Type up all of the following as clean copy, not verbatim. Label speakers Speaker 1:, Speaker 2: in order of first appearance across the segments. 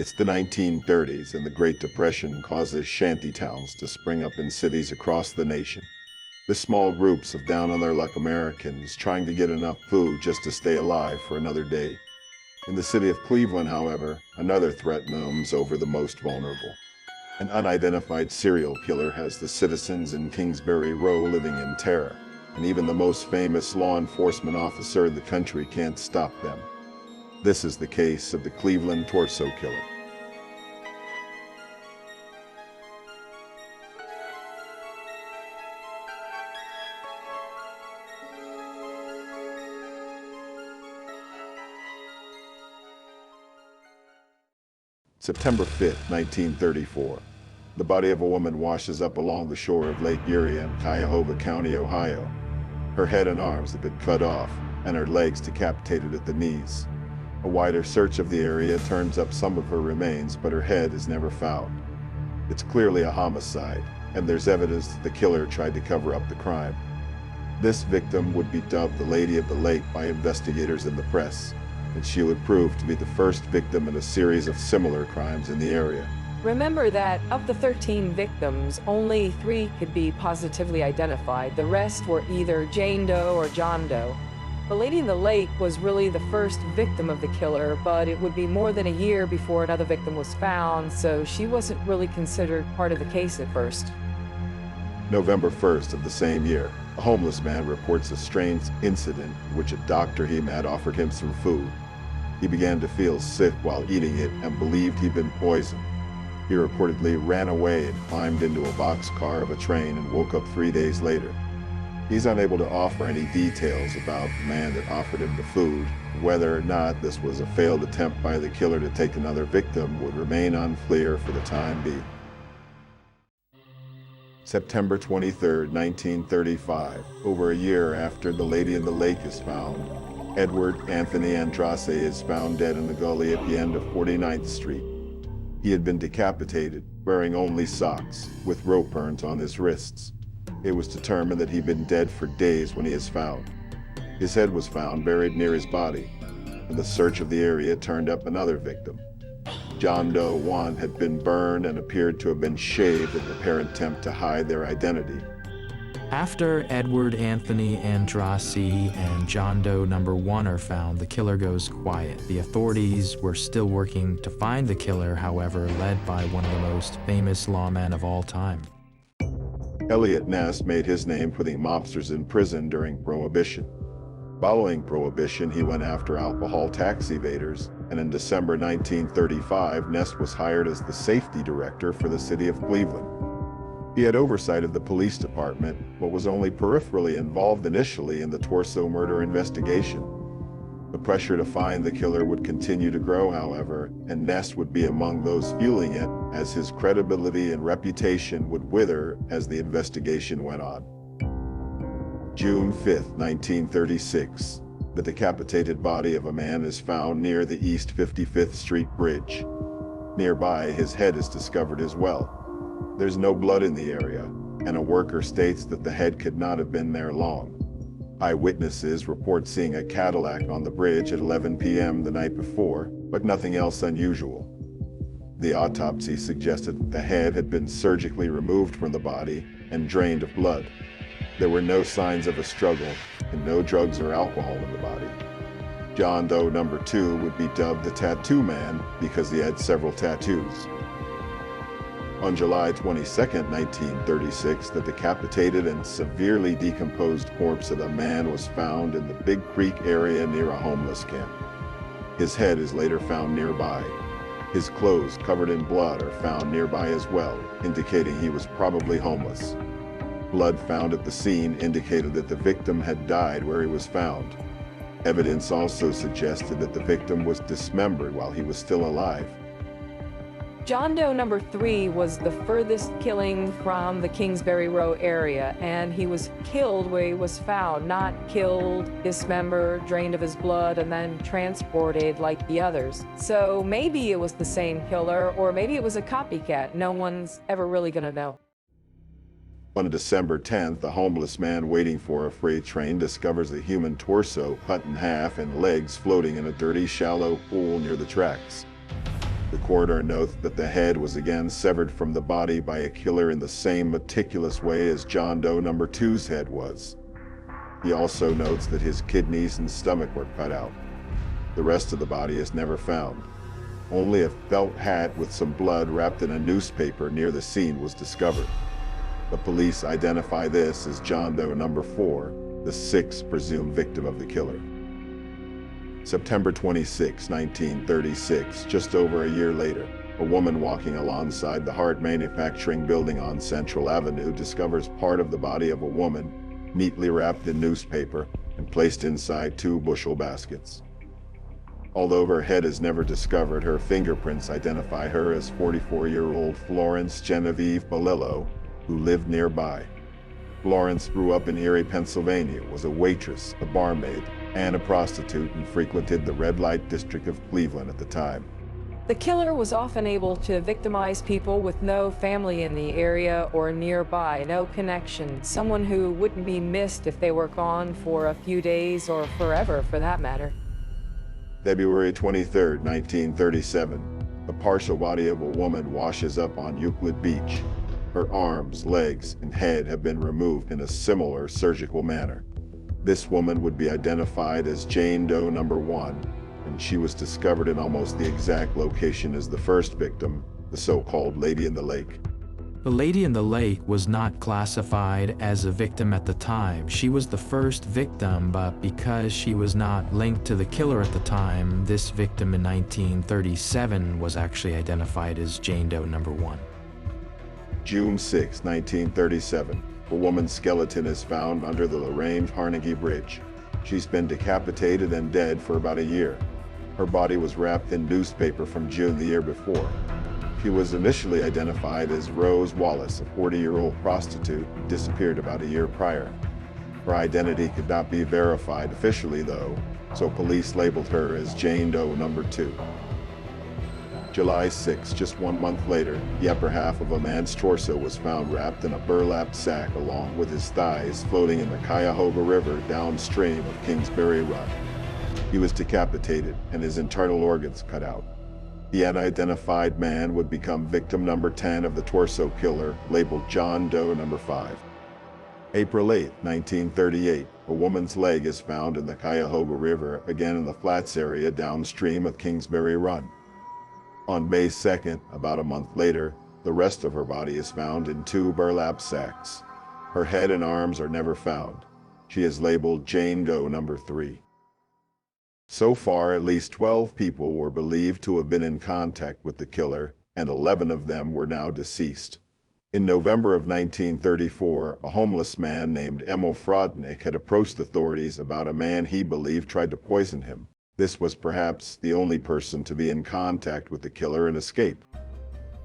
Speaker 1: It's the 1930s, and the Great Depression causes shanty towns to spring up in cities across the nation. The small groups of down-on-their-luck Americans trying to get enough food just to stay alive for another day. In the city of Cleveland, however, another threat looms over the most vulnerable. An unidentified serial killer has the citizens in Kingsbury Row living in terror, and even the most famous law enforcement officer in the country can't stop them. This is the case of the Cleveland Torso Killer. September 5, 1934. The body of a woman washes up along the shore of Lake Erie in Cuyahoga County, Ohio. Her head and arms have been cut off, and her legs decapitated at the knees. A wider search of the area turns up some of her remains, but her head is never found. It's clearly a homicide, and there's evidence that the killer tried to cover up the crime. This victim would be dubbed the Lady of the Lake by investigators in the press, and she would prove to be the first victim in a series of similar crimes in the area.
Speaker 2: Remember that of the 13 victims, only 3 could be positively identified. The rest were either Jane Doe or John Doe. The Lady in the Lake was really the first victim of the killer, but it would be more than a year before another victim was found, so she wasn't really considered part of the case at first.
Speaker 1: November 1st of the same year, a homeless man reports a strange incident in which a doctor he met offered him some food. He began to feel sick while eating it and believed he'd been poisoned. He reportedly ran away and climbed into a boxcar of a train and woke up 3 days later. He's unable to offer any details about the man that offered him the food. Whether or not this was a failed attempt by the killer to take another victim would remain unclear for the time being. September 23, 1935, over a year after the Lady in the Lake is found, Edward Anthony Andrade is found dead in the gully at the end of 49th Street. He had been decapitated, wearing only socks, with rope burns on his wrists. It was determined that he'd been dead for days when he is found. His head was found buried near his body, and the search of the area turned up another victim. John Doe 1 had been burned and appeared to have been shaved in an apparent attempt to hide their identity.
Speaker 3: After Edward Anthony Andrade and John Doe number 1 are found, the killer goes quiet. The authorities were still working to find the killer, however, led by one of the most famous lawmen of all time.
Speaker 1: Elliot Ness made his name putting mobsters in prison during Prohibition. Following Prohibition, he went after alcohol tax evaders, and in December 1935, Ness was hired as the safety director for the city of Cleveland. He had oversight of the police department, but was only peripherally involved initially in the Torso murder investigation. The pressure to find the killer would continue to grow, however, and Ness would be among those fueling it, as his credibility and reputation would wither as the investigation went on. June 5, 1936, the decapitated body of a man is found near the East 55th Street Bridge. Nearby, his head is discovered as well. There's no blood in the area, and a worker states that the head could not have been there long. Eyewitnesses report seeing a Cadillac on the bridge at 11 p.m. the night before, but nothing else unusual. The autopsy suggested that the head had been surgically removed from the body and drained of blood. There were no signs of a struggle, and no drugs or alcohol in the body. John Doe number 2 would be dubbed the Tattoo Man because he had several tattoos. On July 22, 1936, the decapitated and severely decomposed corpse of a man was found in the Big Creek area near a homeless camp. His head is later found nearby. His clothes covered in blood are found nearby as well, indicating he was probably homeless. Blood found at the scene indicated that the victim had died where he was found. Evidence also suggested that the victim was dismembered while he was still alive.
Speaker 2: John Doe number 3 was the furthest killing from the Kingsbury Row area, and he was killed where he was found, not killed, dismembered, drained of his blood, and then transported like the others. So maybe it was the same killer, or maybe it was a copycat. No one's ever really gonna know.
Speaker 1: On December 10th, a homeless man waiting for a freight train discovers a human torso cut in half and legs floating in a dirty, shallow pool near the tracks. The coroner notes that the head was again severed from the body by a killer in the same meticulous way as John Doe number 2's head was. He also notes that his kidneys and stomach were cut out. The rest of the body is never found. Only a felt hat with some blood wrapped in a newspaper near the scene was discovered. The police identify this as John Doe number 4, the sixth presumed victim of the killer. September 26, 1936, just over a year later, a woman walking alongside the Hart Manufacturing building on Central Avenue discovers part of the body of a woman, neatly wrapped in newspaper and placed inside 2 bushel baskets. Although her head is never discovered, her fingerprints identify her as 44-year-old Florence Genevieve Balillo, who lived nearby. Florence grew up in Erie, Pennsylvania, was a waitress, a barmaid, and a prostitute, and frequented the red light district of Cleveland at the time.
Speaker 2: The killer was often able to victimize people with no family in the area or nearby, no connection, someone who wouldn't be missed if they were gone for a few days or forever, for that matter.
Speaker 1: February 23, 1937, the partial body of a woman washes up on Euclid Beach. Her arms, legs, and head have been removed in a similar surgical manner. This woman would be identified as Jane Doe number 1, and she was discovered in almost the exact location as the first victim, the so-called Lady in the Lake.
Speaker 3: The Lady in the Lake was not classified as a victim at the time. She was the first victim, but because she was not linked to the killer at the time, this victim in 1937 was actually identified as Jane Doe number 1.
Speaker 1: June 6, 1937, a woman's skeleton is found under the Lorraine-Carnegie Bridge. She's been decapitated and dead for about a year. Her body was wrapped in newspaper from June the year before. She was initially identified as Rose Wallace, a 40-year-old prostitute who disappeared about a year prior. Her identity could not be verified officially, though, so police labeled her as Jane Doe number 2. July 6, just 1 month later, the upper half of a man's torso was found wrapped in a burlap sack along with his thighs floating in the Cuyahoga River downstream of Kingsbury Run. He was decapitated and his internal organs cut out. The unidentified man would become victim number 10 of the torso killer, labeled John Doe number 5. April 8, 1938, a woman's leg is found in the Cuyahoga River, again in the flats area downstream of Kingsbury Run. On May 2nd, about a month later, the rest of her body is found in 2 burlap sacks. Her head and arms are never found. She is labeled Jane Doe number 3. So far, at least 12 people were believed to have been in contact with the killer, and 11 of them were now deceased. In November of 1934, a homeless man named Emil Frognick had approached authorities about a man he believed tried to poison him. This was perhaps the only person to be in contact with the killer and escape.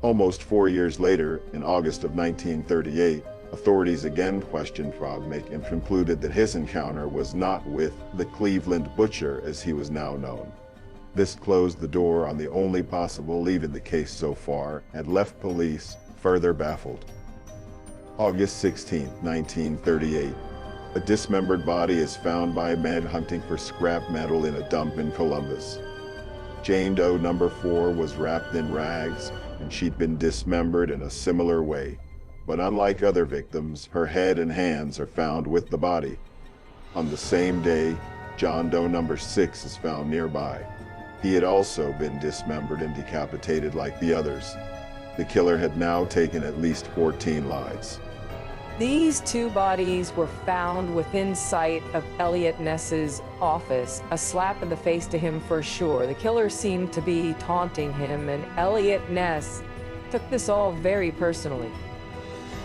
Speaker 1: Almost 4 years later, in August of 1938, authorities again questioned Frognick and concluded that his encounter was not with the Cleveland Butcher, as he was now known. This closed the door on the only possible lead in the case so far and left police further baffled. August 16, 1938. A dismembered body is found by men hunting for scrap metal in a dump in Columbus. Jane Doe number 4 was wrapped in rags, and she'd been dismembered in a similar way. But unlike other victims, her head and hands are found with the body. On the same day, John Doe number 6 is found nearby. He had also been dismembered and decapitated like the others. The killer had now taken at least 14 lives.
Speaker 2: These 2 bodies were found within sight of Elliot Ness's office, a slap in the face to him for sure. The killer seemed to be taunting him, and Elliot Ness took this all very personally.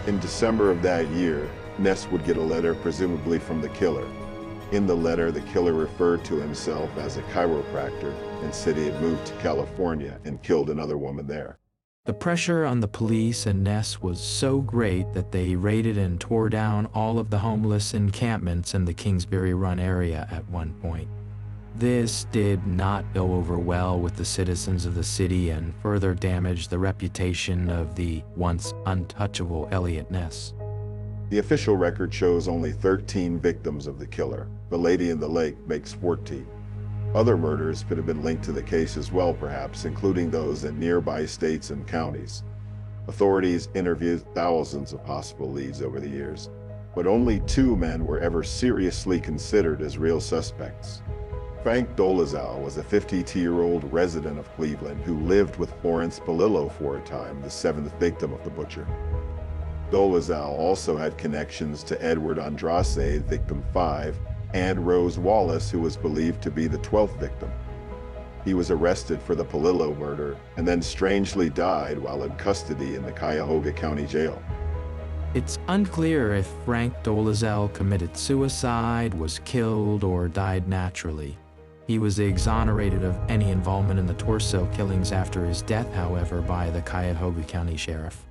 Speaker 1: In December of that year, Ness would get a letter presumably from the killer. In the letter, the killer referred to himself as a chiropractor and said he had moved to California and killed another woman there.
Speaker 3: The pressure on the police and Ness was so great that they raided and tore down all of the homeless encampments in the Kingsbury Run area at one point. This did not go over well with the citizens of the city and further damaged the reputation of the once untouchable Elliot Ness.
Speaker 1: The official record shows only 13 victims of the killer. The Lady in the Lake makes 14. Other murders could have been linked to the case as well, perhaps, including those in nearby states and counties. Authorities interviewed thousands of possible leads over the years, but only 2 men were ever seriously considered as real suspects. Frank Dolezal was a 52-year-old resident of Cleveland who lived with Florence Polillo for a time, the 7th victim of the butcher. Dolezal also had connections to Edward Andrade, victim 5, and Rose Wallace, who was believed to be the 12th victim. He was arrested for the Polillo murder and then strangely died while in custody in the Cuyahoga County Jail.
Speaker 3: It's unclear if Frank Dolezal committed suicide, was killed, or died naturally. He was exonerated of any involvement in the Torso killings after his death, however, by the Cuyahoga County Sheriff.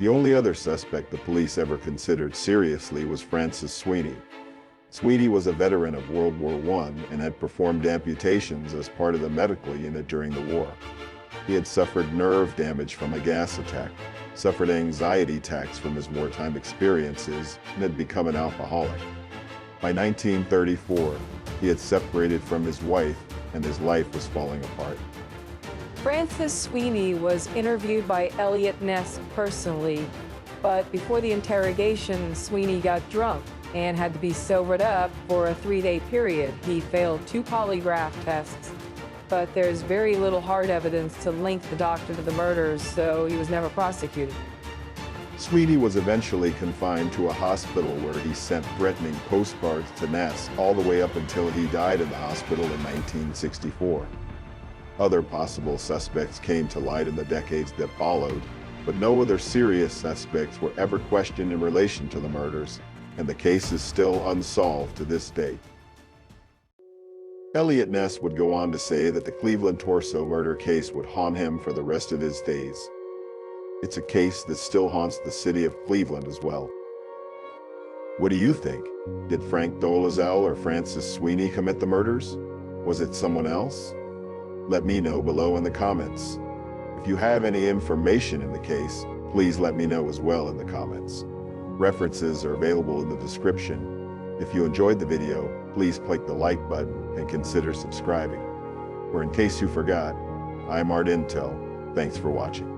Speaker 1: The only other suspect the police ever considered seriously was Francis Sweeney. Sweeney was a veteran of World War I and had performed amputations as part of the medical unit during the war. He had suffered nerve damage from a gas attack, suffered anxiety attacks from his wartime experiences, and had become an alcoholic. By 1934, he had separated from his wife, and his life was falling apart.
Speaker 2: Francis Sweeney was interviewed by Elliot Ness personally, but before the interrogation, Sweeney got drunk and had to be sobered up for a 3-day period. He failed 2 polygraph tests, but there's very little hard evidence to link the doctor to the murders, so he was never prosecuted.
Speaker 1: Sweeney was eventually confined to a hospital where he sent threatening postcards to Ness all the way up until he died in the hospital in 1964. Other possible suspects came to light in the decades that followed, but no other serious suspects were ever questioned in relation to the murders, and the case is still unsolved to this day. Elliot Ness would go on to say that the Cleveland Torso murder case would haunt him for the rest of his days. It's a case that still haunts the city of Cleveland as well. What do you think? Did Frank Dolezal or Francis Sweeney commit the murders? Was it someone else? Let me know below in the comments. If you have any information in the case, please let me know as well in the comments. References are available in the description. If you enjoyed the video, please click the like button and consider subscribing. Or in case you forgot, I'm Art Intel. Thanks for watching.